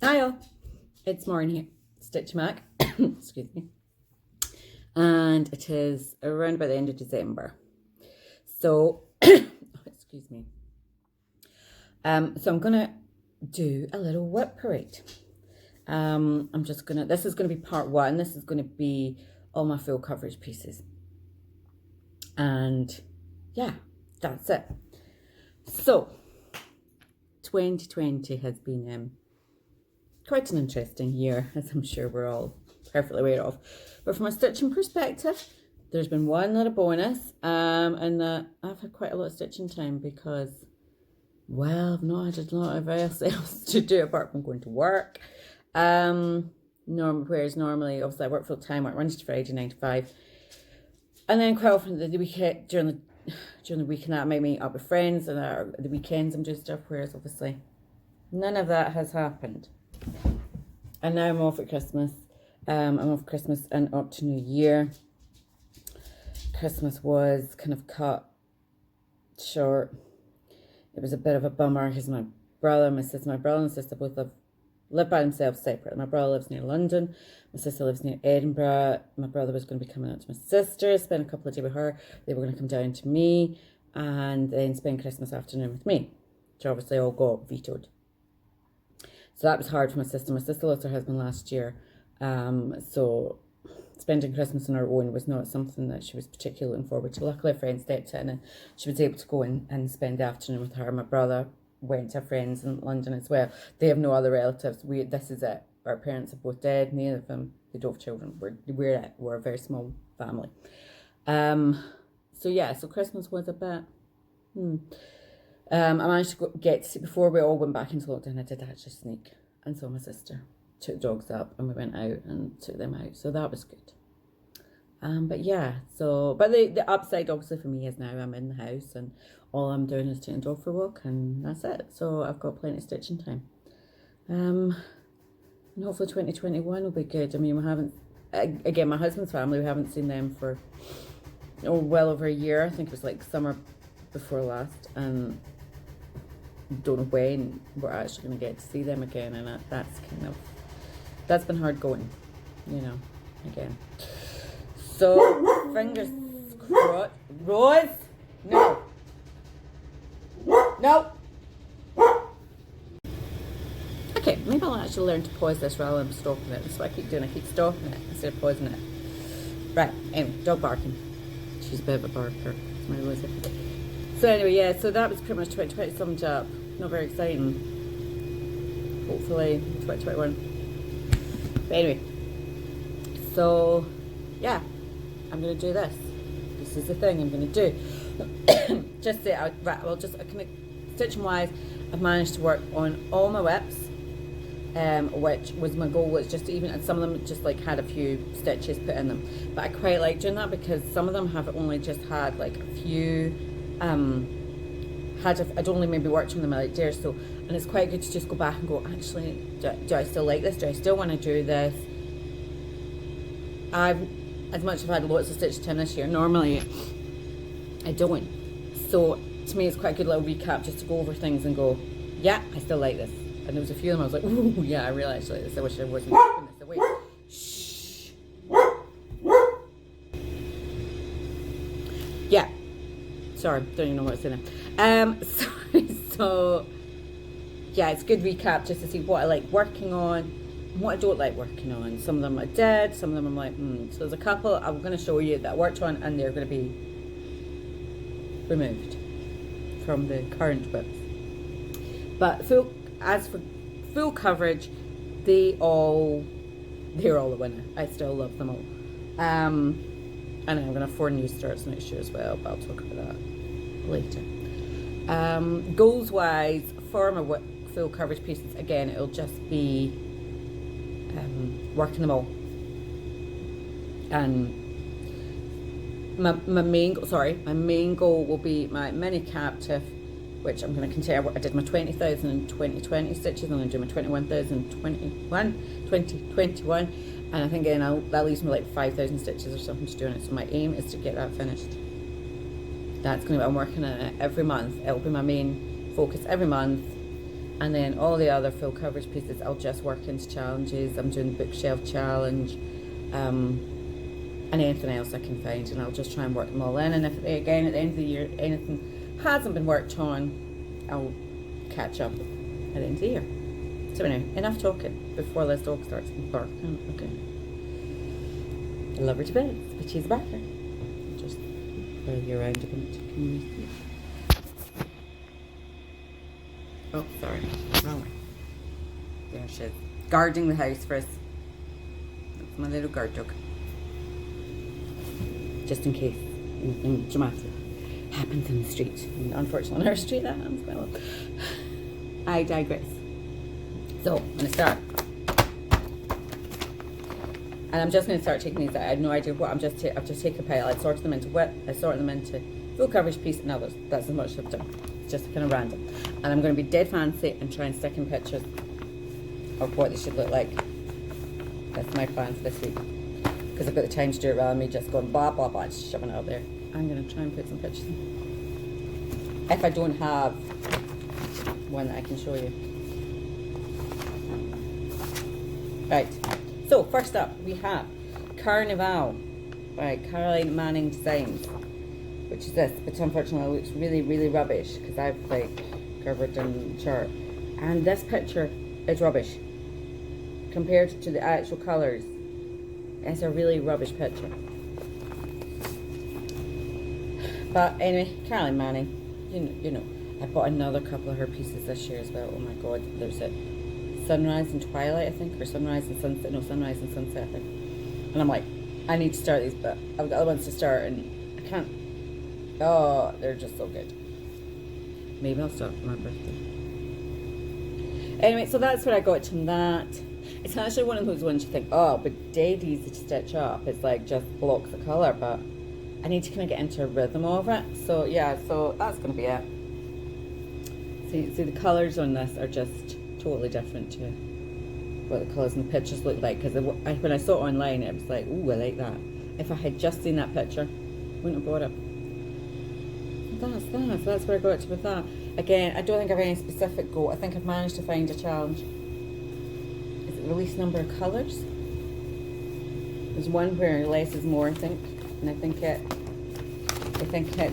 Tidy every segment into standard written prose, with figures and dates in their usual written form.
Hiya, it's Maureen here, Stitch Mac, excuse me, and it is around about the end of December, so, excuse me, so I'm going to do a little whip parade. This is going to be part one, this is going to be all my full coverage pieces, and yeah, that's it. So, 2020 has been quite an interesting year, as I'm sure we're all perfectly aware of. But from a stitching perspective, there's been one little bonus, and that I've had quite a lot of stitching time because, well, I've not had a lot of else to do apart from going to work. Whereas normally, obviously, I work full time, work Monday to Friday, 9 to 5, and then quite often the weekend during the week and that I might meet up with friends, and the weekends I'm doing stuff. Whereas obviously, none of that has happened. And now I'm off at Christmas. I'm off Christmas and up to New Year. Christmas was kind of cut short. It was a bit of a bummer because my brother and sister both live by themselves separately. My brother lives near London. My sister lives near Edinburgh. My brother was going to be coming out to my sister, spend a couple of days with her. They were going to come down to me and then spend Christmas afternoon with me, which obviously all got vetoed. So that was hard for my sister. My sister lost her husband last year. So spending Christmas on her own was not something that she was particularly looking forward to. Luckily, a friend stepped in and she was able to go in and spend the afternoon with her. My brother went to friends in London as well. They have no other relatives. This is it. Our parents are both dead. Neither of them, they don't have children. We're a very small family. So Christmas was a bit... I managed to get to see, before we all went back into lockdown, I did actually sneak and saw my sister, took dogs up and we went out and took them out, so that was good. But the upside obviously for me is now I'm in the house and all I'm doing is taking the dog for a walk and that's it, so I've got plenty of stitching time. And hopefully 2021 will be good. I mean, we haven't, again, my husband's family, we haven't seen them for well over a year. I think it was like summer before last, and don't know when we're actually going to get to see them again, and that's been hard going, again. So fingers crossed. Rose, no. Okay, maybe I'll actually learn to pause this rather than stopping it. That's what I keep doing. I keep stopping it instead of pausing it. Right, anyway, dog barking. She's a bit of a barker. It's my Rosie. So anyway, yeah, so that was pretty much 2020 summed up. Not very exciting. Hopefully 2021. But anyway, so yeah, I'm going to do this. This is the thing I'm going to do. Stitching wise, I've managed to work on all my whips, which was my goal, was just even, and some of them just like had a few stitches put in them. But I quite like doing that because some of them have only just had like a few, I'd only maybe worked on them like day or so, and it's quite good to just go back and go, actually, do I still like this? Do I still want to do this? As much as I've had lots of stitch time this year, normally I don't. So to me, it's quite a good little recap just to go over things and go, yeah, I still like this. And there was a few of them I was like, ooh, yeah, I really actually like this. I wish I wasn't putting this away. Shh. Yeah. Sorry, don't even know what it's in there. So yeah, it's a good recap just to see what I like working on and what I don't like working on. Some of them I did, some of them I'm like, So there's a couple I'm going to show you that I worked on and they're going to be removed from the current whips. But as for full coverage, they're all a winner. I still love them all. And I'm going to have 4 new starts next year as well, but I'll talk about that later. Goals wise, for my full coverage pieces, again, it'll just be working them all. And my main goal will be my mini captive, which I'm going to continue. I did my 20,000 in 2020 stitches. I'm going to do my 21,000 in 2021, and I think again that leaves me like 5,000 stitches or something to do on it. So my aim is to get that finished. That's going to be, I'm working on it every month. It'll be my main focus every month. And then all the other full coverage pieces, I'll just work into challenges. I'm doing the bookshelf challenge, and anything else I can find, and I'll just try and work them all in. And if, again, at the end of the year, anything hasn't been worked on, I'll catch up at the end of the year. So anyway, enough talking before this dog starts to bark. Oh, okay. I love her to bits, but she's a barker. Just throw you around a bit. Oh, sorry. Wrong way. There she is. Guarding the house for us. That's my little guard dog. Just in case anything dramatic happens in the street. And unfortunately, on our street that happens quite a lot. I digress. So, I'm going to start. And I'm just going to start taking these out. I have no idea what. I've just taken a pile. I sorted them into wet. I sorted them into full coverage piece and others. That's as much as I've done. It's just kind of random. And I'm going to be dead fancy and try and stick in pictures of what they should look like. That's my plan for this week. Because I've got the time to do it rather than me just going blah, blah, blah, just shoving it out there. I'm going to try and put some pictures in. If I don't have one that I can show you. Right. So, first up, we have Carnival by Caroline Manning Designs, which is this, but unfortunately it looks really, really rubbish because I've like covered in the chart. And this picture is rubbish compared to the actual colours. It's a really rubbish picture. But anyway, Caroline Manning, you know, I bought another couple of her pieces this year as well. Oh my god, there's a Sunrise and Twilight, I think, or Sunrise and Sunset. No, Sunrise and Sunset, I think. And I'm like, I need to start these, but I've got other ones to start, and I can't. Oh, they're just so good. Maybe I'll start for my birthday. Anyway, so that's what I got from that. It's actually one of those ones you think, oh, but dead easy to stitch up. It's like just blocks of colour, but I need to kind of get into a rhythm of it. So yeah, so that's going to be it. See, the colours on this are just totally different to what the colours in the pictures look like. Because when I saw it online, it was like, ooh, I like that. If I had just seen that picture, I wouldn't have bought it. That's that. So that's where I got to with that. Again, I don't think I have any specific goal. I think I've managed to find a challenge. Is it the least number of colours? There's one where less is more, I think. And I think it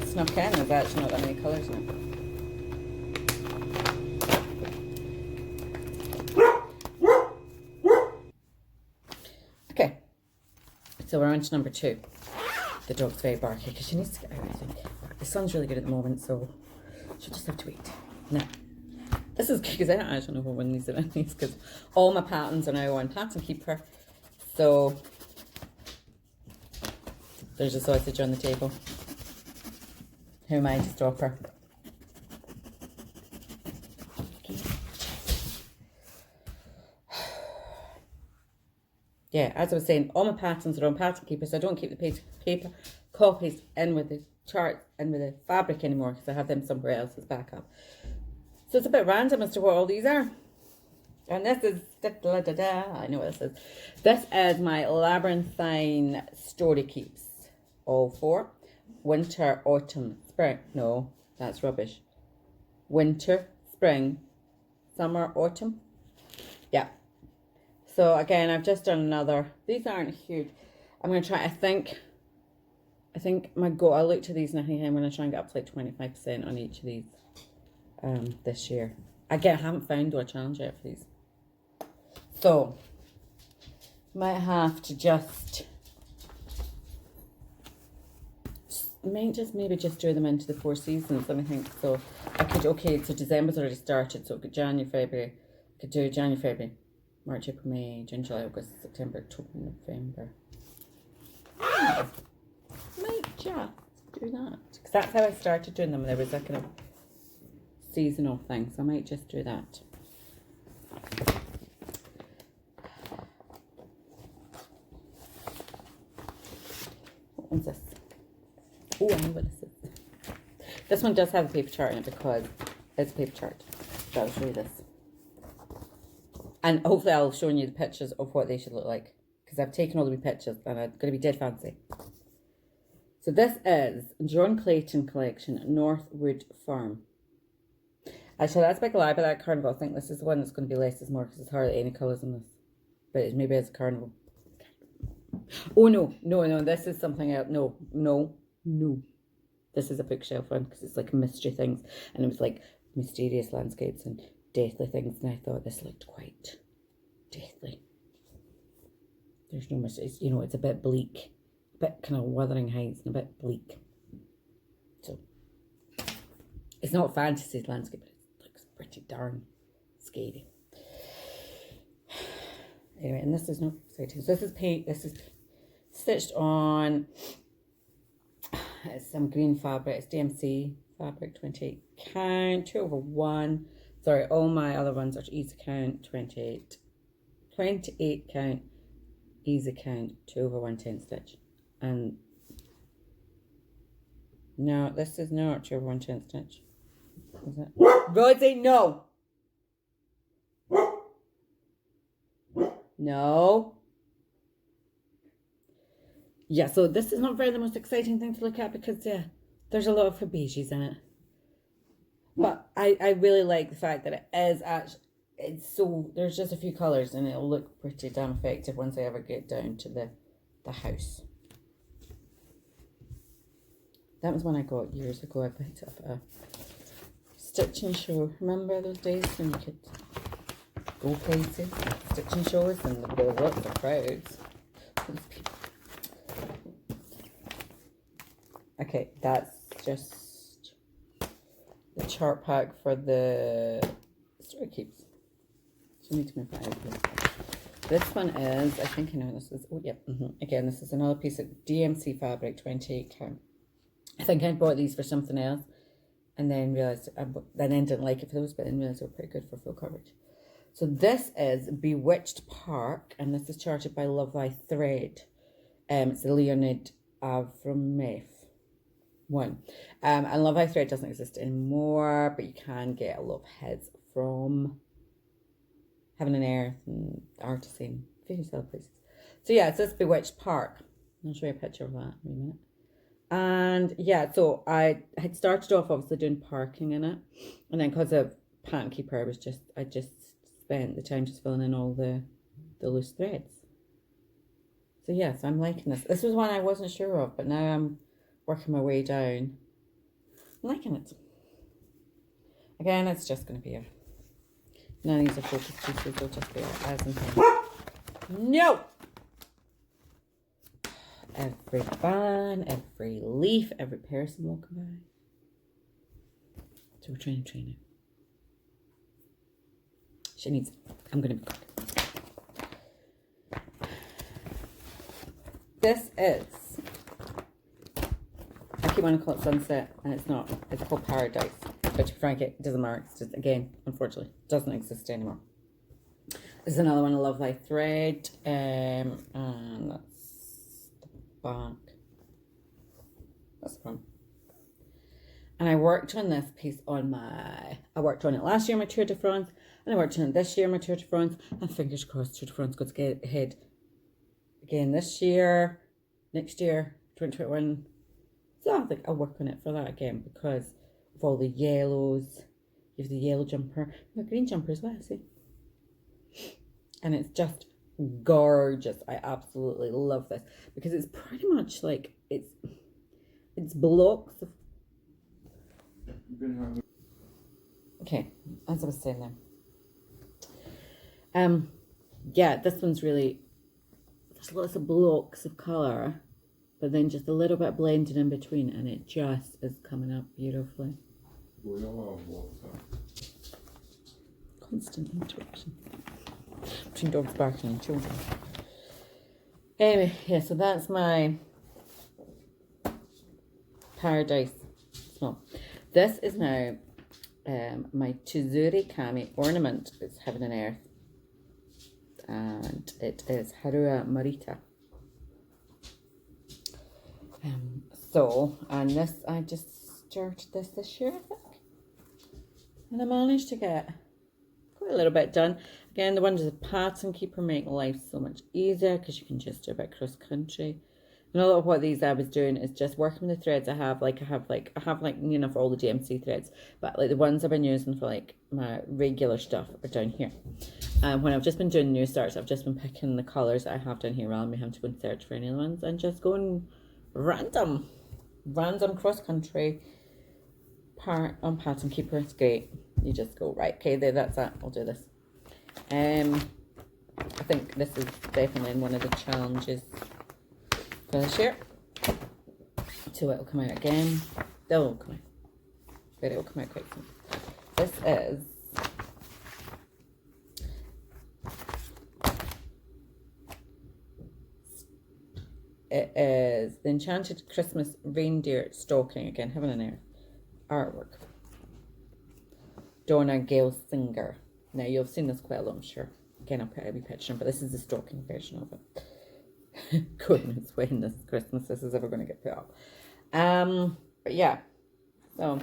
snuck in. There's actually not that many colours in it. Okay, so we're on to number 2. The dog's very barky because she needs to get out, I think. The sun's really good at the moment, so she'll just have to wait. Now, this is good because I don't actually know when these are in these because all my patterns are now on Pattern Keeper. So there's a sausage on the table. Who am I to stop her? Yeah, as I was saying, all my patterns are on Pattern Keeper, so I don't keep the paper copies in with the chart and with the fabric anymore because I have them somewhere else as backup. So it's a bit random as to what all these are. And this is, I know what this is. This is my Labyrinthine Story Keeps. All 4. Winter, autumn, spring. No, that's rubbish. Winter, spring, summer, autumn. Yeah. So again, I've just done another. These aren't huge. I'm going to try, I think my goal, I looked at these and I think I'm going to try and get up to like 25% on each of these this year. Again, I haven't found a challenge yet for these. So, might have to maybe just do them into the 4 seasons, let me think. So, I could, okay, so December's already started, so I could January, February, I could do January, February, March, April, May, June, July, August, September, October, November. Might just do that. Because that's how I started doing them. There was a kind of seasonal thing. So I might just do that. What one's this? Oh, I know what this is. This one does have a paper chart in it because it's a paper chart. So I'll show you this. And hopefully I'll show you the pictures of what they should look like. Because I've taken all the wee pictures and I'm going to be dead fancy. So this is John Clayton Collection, Northwood Farm. Actually, that's a big lie, but that carnival, I think this is the one that's going to be less is more because there's hardly any colours in this. But maybe it's a carnival. Oh, no, this is something else. No. This is a bookshelf one because it's like mystery things. And it was like mysterious landscapes and deathly things. And I thought this looked quite deathly. There's no mystery. You know, it's a bit bleak. A bit kind of Wuthering Heights and a bit bleak. So, it's not fantasy landscape, but it looks pretty darn scary. Anyway, and this is not exciting. So this is stitched on some green fabric. It's DMC fabric, 28 count, 2/1. Sorry, all my other ones are easy count, 28 count, easy count, 2/110 stitch. And no, this is not 2/110 stitch. Is it? Rosie, no! No. Yeah, so this is not very the most exciting thing to look at because, yeah, there's a lot of beiges in it. But I really like the fact that it is actually, there's just a few colours and it'll look pretty damn effective once I ever get down to the house. That was one I got years ago. I picked up a stitch and show. Remember those days when you could go places, stitch and shows, and there were lots of crowds. Okay, that's just the chart pack for the story keeps. So you need to move that out. This one is, I think I know this is, oh yeah, again, this is another piece of DMC fabric, 28 count. I think I bought these for something else and then realised, then didn't like it for those, but then realised they were pretty good for full coverage. So this is Bewitched Park, and this is charted by Love Thy Thread. It's the Leonid Avramev one. And Love Thy Thread doesn't exist anymore, but you can get a lot of heads from Heaven and Earth and Artisan, various other places. So yeah, it's this Bewitched Park. I'll show you a picture of that in a minute. And yeah, so I had started off obviously doing parking in it, and then because of Pattern Keeper, I just spent the time just filling in all the loose threads. So yes, I'm liking this. This was one I wasn't sure of, but now I'm working my way down. I'm liking it. Again, it's just going to be none of these are focus pieces. They'll just be as and when. No! Every fan, every leaf, every person walking by. So we're trying to train her. She needs, I'm going to be quick. This is, I keep wanting to call it Sunset, and it's not. It's called Paradise. But to be frank, it doesn't matter. It's just, again, unfortunately, doesn't exist anymore. This is another one, I Love Thy Thread. And that's the back. That's the front. And I worked on this piece I worked on it last year, my Tour de France. And I worked on it this year, my Tour de France. And fingers crossed, Tour de France goes ahead again this year, next year, 2021. So I think I'll work on it for that again because of all the yellows. You have the yellow jumper, the green jumper as well, see? And it's just gorgeous. I absolutely love this because it's pretty much like it's blocks of. Okay, as I was saying then. Yeah, this one's really, there's lots of blocks of colour, but then just a little bit blended in between, and it just is coming up beautifully. Constant interaction between dogs barking and children. Anyway, yeah, so that's my Paradise small. This is now my Chizuri Kami ornament. It's Heaven and Earth. And it is Harua Marita. And this, I just started this year, I think. And I managed to get quite a little bit done. Again, the Wonders of Pattern Keeper make life so much easier because you can just do a bit cross country. And a lot of what these I was doing is just working with the threads I have. Like, you know, for all the DMC threads. But, like, the ones I've been using for, like, my regular stuff are down here. When I've just been doing new starts, I've just been picking the colours that I have down here rather than having to go and search for any other ones. And just going random cross-country pattern keeper. It's great. You just go, right, okay, there, that's that. I'll do this. I think this is definitely one of the challenges for this year. So it'll come out again. They'll come out. But it'll come out quite soon. This is the Enchanted Christmas Reindeer Stocking. Again, heaven and earth. Artwork. Donna Gale Singer. Now, you've seen this quite a lot, I'm sure. Again, I'll put a wee picture in, but this is the stocking version of it. Goodness, when this Christmas this is ever going to get put up. But yeah. So,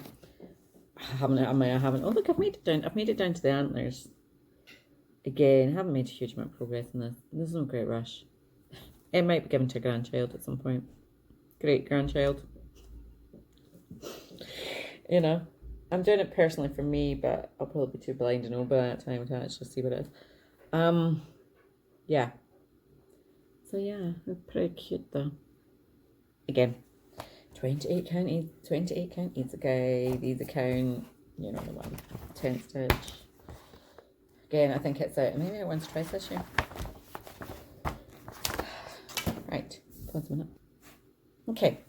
I haven't. Oh, look, I've made it down to the antlers. Again, I haven't made a huge amount of progress in this. There's no great rush. It might be given to a grandchild at some point. Great grandchild. You know, I'm doing it personally for me, but I'll probably be too blind to know by that time to actually see what it is. Yeah. So yeah, it's pretty cute though. Again, 28 count each guide, these account, you know the one, 10 stitch. Again, I think it's out maybe once or twice this year. Right, close a minute. Okay,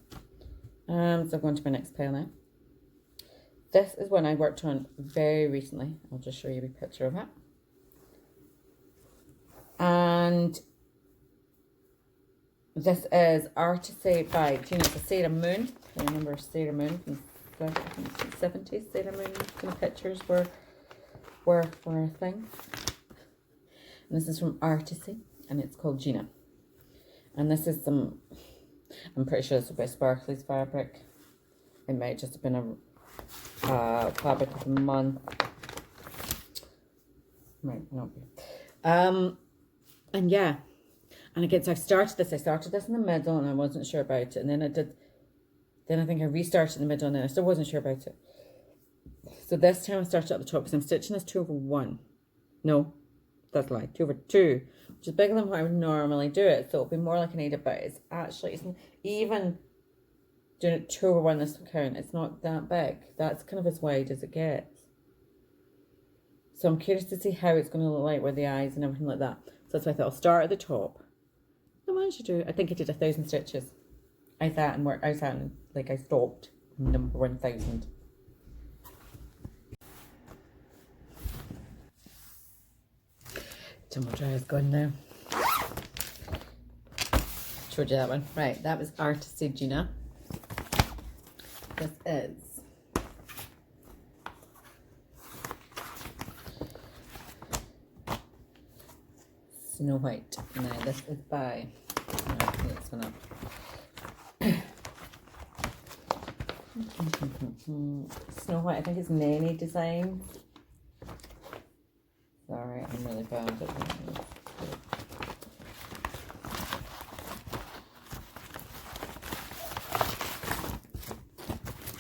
so I'm going to my next pile now. This is one I worked on very recently. I'll just show you a picture of it. And this is Artisy by Gina. It's a Sarah Moon. I remember Sarah Moon from the 70s. Sarah Moon kind of pictures were a thing. And this is from Artisy, and it's called Gina. And this is some, I'm pretty sure this will be Sparkly's fabric. It might just have been a fabric of the month. Might not be. And yeah. And again, so I started this in the middle and I wasn't sure about it. And then I think I restarted in the middle and then I still wasn't sure about it. So this time I started at the top because I'm stitching this 2/1. No, that's a lie. 2/2, which is bigger than what I would normally do it. So it'll be more like an 8, but it's even doing it 2/1 this count. It's not that big. That's kind of as wide as it gets. So I'm curious to see how it's going to look like with the eyes and everything like that. So that's why I thought I'll start at the top. I managed to do, I think I did 1,000 stitches. I sat and like I stopped number 1,000. Tumble dry is gone now. Showed you that one. Right, that was Artisy Gina. This is Snow White. Now this is by, this one up. Snow White, I think it's Nanny Design. Sorry, I'm really bad at it.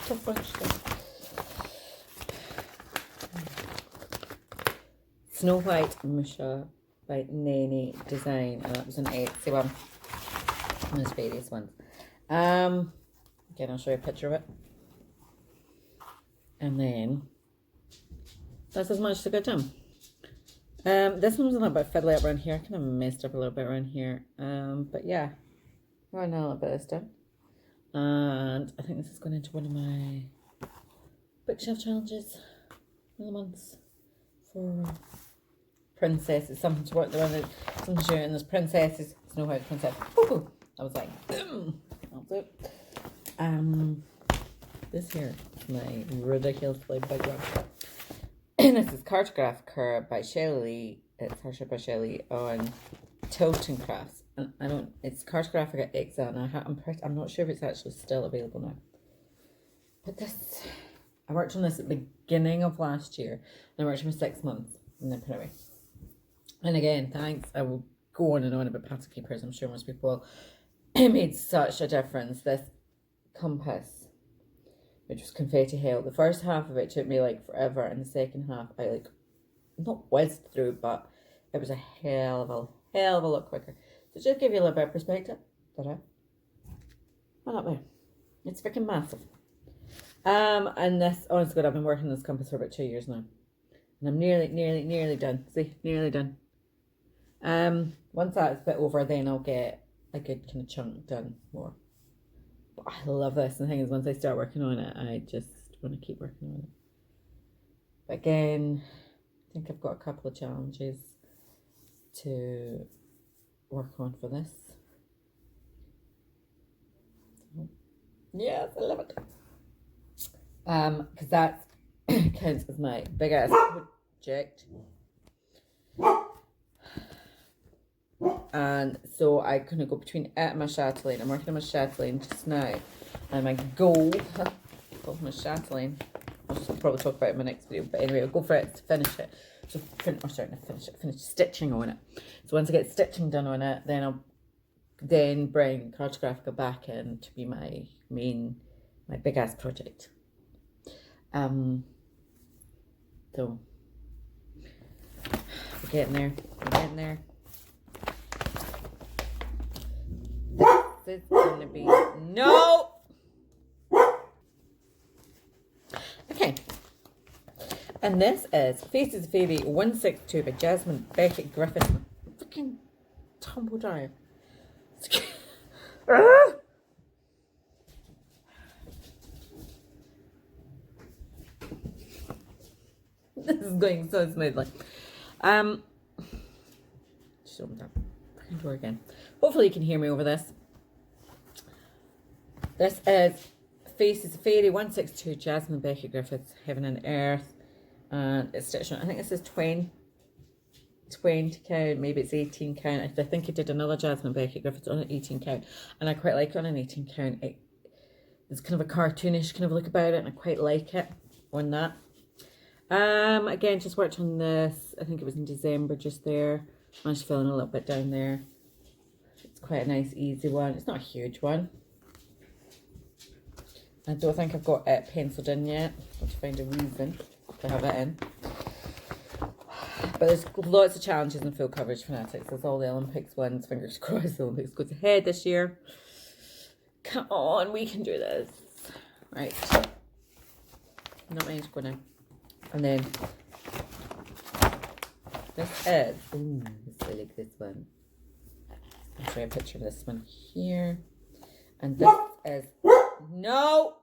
Tough bunch Snow White Musha by Nanny Design, and that was an Etsy one. And there's various ones. Again, I'll show you a picture of it. And then that's as much as I got done. This one was a little bit fiddly up around here. I kind of messed up a little bit around here. But yeah, right now a little bit of this done. And I think this is going into one of my bookshelf challenges in the months for princesses. Something to work around, something to show, and there's princesses. Snow White princess. Woohoo! I was like, boom! That's it. This here is my ridiculously big one. This is Cartograph Cur by Shelley. It's Harsha by Shelley on Tilton Crafts. And it's Cartographic XL, and I'm not sure if it's actually still available now. But this, I worked on this at the beginning of last year, and I worked on it for 6 months, and then put it away. And again, thanks. I will go on and on about pattern keepers. I'm sure most people will. it made such a difference, this compass, which was confetti hell. The first half of it took me like forever, and the second half I like not whizzed through, but it was a hell of a lot quicker. So just give you a little bit of perspective. Ta-da. Right up there. It's freaking massive. And this, honest to God, I've been working on this compass for about 2 years now. And I'm nearly done. See, nearly done. Once that's a bit over, then I'll get a good kind of chunk done more. But I love this. And the thing is, once I start working on it, I just want to keep working on it. But again, I think I've got a couple of challenges to work on for this. So, yes, I love it. Because that counts as my big ass project. And so I kind of go between it and my chatelaine. I'm working on my chatelaine just now. And my goal of my chatelaine, I'll just probably talk about it in my next video. But anyway, I'll go for it to finish it. So finish stitching on it. So once I get stitching done on it, then I'll bring Cartographica back in to be my big ass project. So we're getting there. This is gonna be no. Okay. And this is Faces of Fairy 162 by Jasmine Beckett Griffith. Freaking tumble down. This is going so smoothly. Just open that freaking door again. Hopefully you can hear me over this. This is Faces of Fairy 162, Jasmine Beckett Griffiths, Heaven and Earth. And it's stitched on, I think this is 20 count, maybe it's 18 count. I think I did another Jasmine Beckett Griffiths on an 18 count. And I quite like it on an 18 count. There's kind of a cartoonish kind of look about it, and I quite like it on that. Again, just worked on this, I think it was in December, just there. Managed to fill in a little bit down there. It's quite a nice, easy one. It's not a huge one. I don't think I've got it penciled in yet. I have to find a reason to have it in. But there's lots of challenges in full coverage fanatics. There's all the Olympics ones. Fingers crossed the Olympics goes ahead this year. Come on, we can do this. Right. Not many to go now. And then this is, ooh, I like this one. I'll show you a picture of this one here. And this is, no!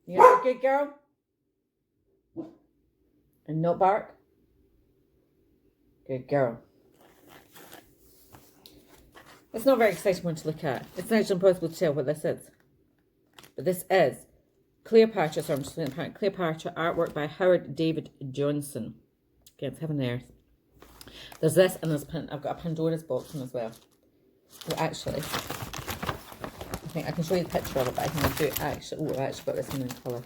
You're a good girl. And no bark. Good girl. It's not a very exciting one to look at. It's actually impossible to tell what this is. But this is Cleopatra, so I'm just looking at Cleopatra artwork by Howard David Johnson. Okay, it's Heaven and Earth. There's this, and I've got a Pandora's box one as well. Well, actually, I think I can show you the picture of it, but I can do it actually. Oh, I've actually got this one in colour.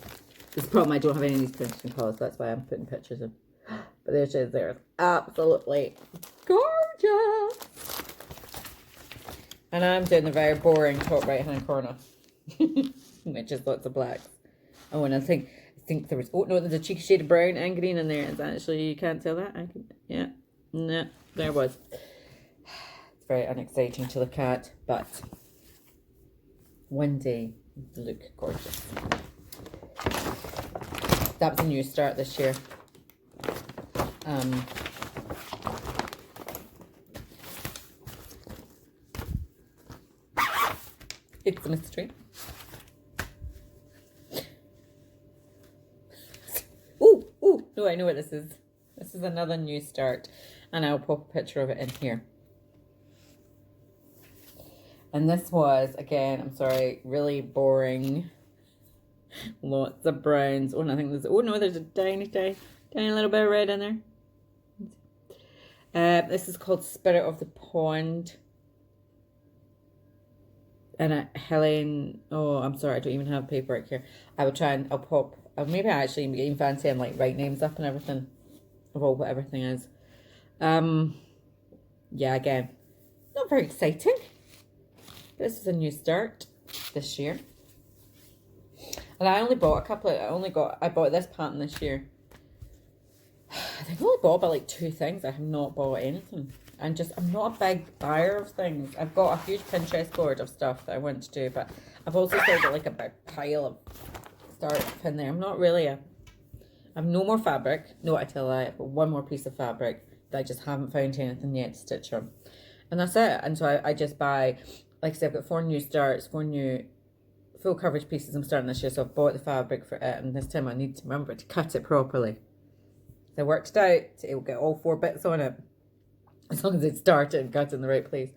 This is the problem, I don't have any of these printed in colours, so that's why I'm putting pictures in. But there she is there. It's absolutely gorgeous. And I'm doing the very boring top right hand corner, which is lots of blacks. Oh, and I think there was, oh no, there's a cheeky shade of brown and green in there. It's actually, you can't tell that. Yeah, no, there was. It's very unexciting to look at, but one day it'll look gorgeous. That was a new start this year. It's a mystery. Ooh, no, I know what this is. This is another new start. And I'll pop a picture of it in here. And this was, again, I'm sorry, really boring. Lots of browns. Oh, and I think there's, oh no, there's a tiny little bit of red in there. This is called Spirit of the Pond. And Helen, oh, I'm sorry, I don't even have paperwork here. I will try and I'll pop, maybe I actually even fancy and like write names up and everything of all what everything is. Yeah, again, not very exciting. This is a new start this year. And I only bought a couple of, I bought this pattern this year. I think I only bought about like 2 things. I have not bought anything. I'm not a big buyer of things. I've got a huge Pinterest board of stuff that I want to do, but I've also still got like a big pile of stuff in there. I've no more fabric. No, I tell you, I've got one more piece of fabric that I just haven't found anything yet to stitch on. And that's it. And so I just buy, like I said, I've got 4 new starts, 4 new full coverage pieces I'm starting this year. So I've bought the fabric for it, and this time I need to remember to cut it properly. So I worked it out. It will get all 4 bits on it, as long as it's started and cut in the right place.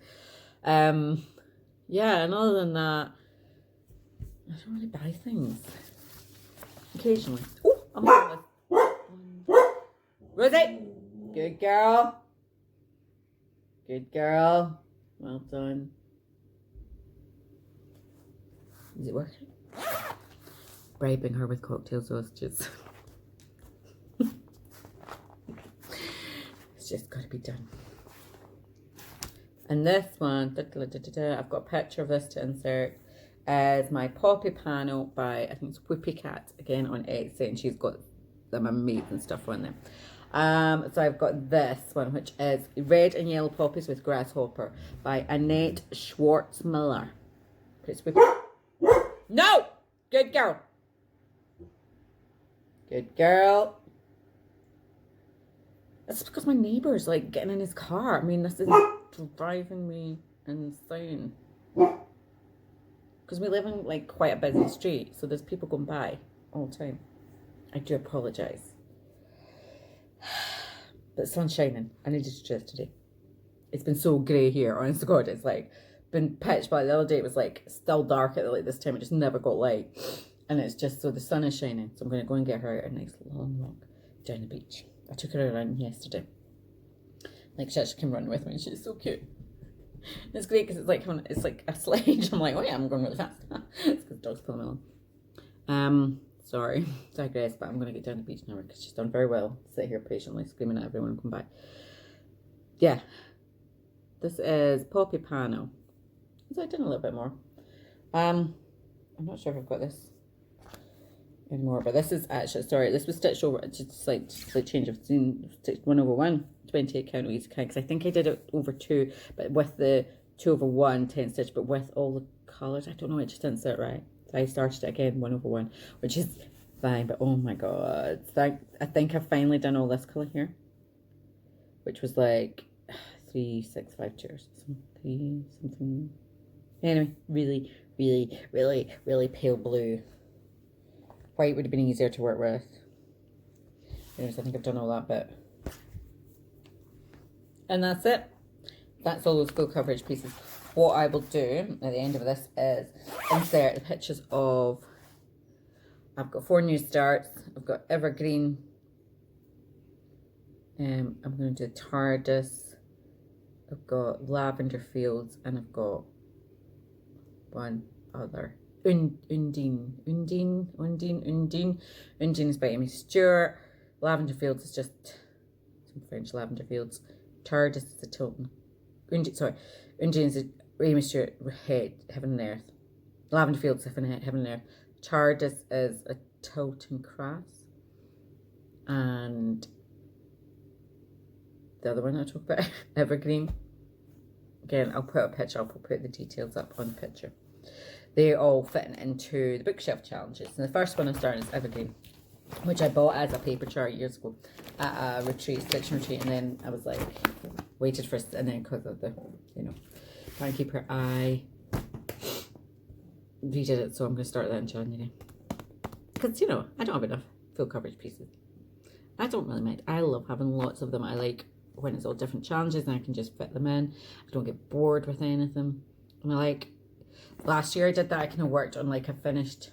Yeah, and other than that, I don't really buy things. Occasionally. Oh, I'm on this. Rosie! Good girl. Good girl. Well done. Is it working? Bribing her with cocktail sausages. It's just got to be done. And this one, I've got a picture of this to insert, as my Poppy panel by, I think it's Whoopie Cat, again on Etsy, and she's got some amazing stuff on there. So I've got this one, which is Red and Yellow Poppies with Grasshopper by Annette Schwartz-Miller. No! Good girl. Good girl. That's because my neighbour's like getting in his car. I mean, this is driving me insane. Because we live in like quite a busy street, so there's people going by all the time. I do apologise. But the sun's shining. I needed to dress today. It's been so grey here, honest to God. It's like been pitch black. The other day it was like still dark at like this time. It just never got light. And it's just, so the sun is shining. So I'm going to go and get her a nice long walk down the beach. I took her around yesterday. Like she actually came running with me. She's so cute. It's great because it's like a sledge. I'm like, oh yeah, I'm going really fast. It's because the dog's pulling me along. Sorry, digress, but I'm going to get down the beach now because she's done very well. Sit here patiently, screaming at everyone come by. Yeah. This is Poppy Pano. So I did a little bit more. I'm not sure if I've got this anymore, but this is actually, sorry, this was stitched over, just like change of scene, stitched 1/1, 28 count easy count, because I think I did it over 2, but with the 2/1 10 stitch, but with all the colours, I don't know, it just didn't sit right. So I started it again 1/1, which is fine, but oh my god, I think I've finally done all this colour here, which was like 3, 6, 5 chairs, 3 something. Anyway, really, really, really, really pale blue. White would have been easier to work with. Anyways, I think I've done all that bit. And that's it. That's all those full coverage pieces. What I will do at the end of this is insert the pictures of, I've got 4 new starts. I've got Evergreen. I'm going to do TARDIS. I've got Lavender Fields, and I've got one other. Undine is by Amy Stewart. Lavender Fields is just some French Lavender Fields. TARDIS is a Tilton. Undine is a Amy Stewart, Heaven and Earth. Lavender Fields, Heaven and Earth. TARDIS is a Tilton Crafts. And the other one I talk about, Evergreen. Again, I'll put a picture, I'll put the details up on the picture. They're all fitting into the bookshelf challenges. And the first one I'm starting is Evergreen, which I bought as a paper chart years ago at a retreat, stitching retreat. And then I was like, waited for, and then because of the, Timekeeper, I redid it. So I'm going to start that in January. Because, I don't have enough full coverage pieces. I don't really mind. I love having lots of them. I like when it's all different challenges and I can just fit them in. I don't get bored with anything. And I like, last year I did that. I kind of worked on, like, I finished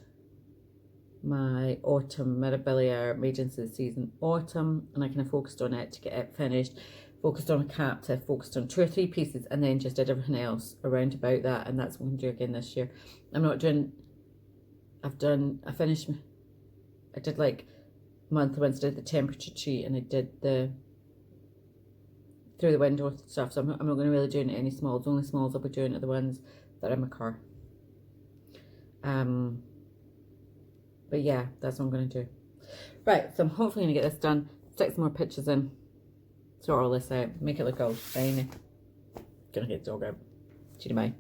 my autumn Mirabilia Maidens of the Season autumn, and I kind of focused on it to get it finished, focused on a captive, focused on 2 or 3 pieces, and then just did everything else around about that. And that's what I'm going to do again this year. I'm not doing, I did like monthly ones, did the temperature sheet, and I did the through the window stuff, so I'm not going to really do any smalls. The only smalls I'll be doing are the ones that in my car. But yeah, that's what I'm going to do. Right, so I'm hopefully going to get this done, stick some more pictures in, sort all this out, make it look all shiny. Gonna get dog out. See you tomorrow.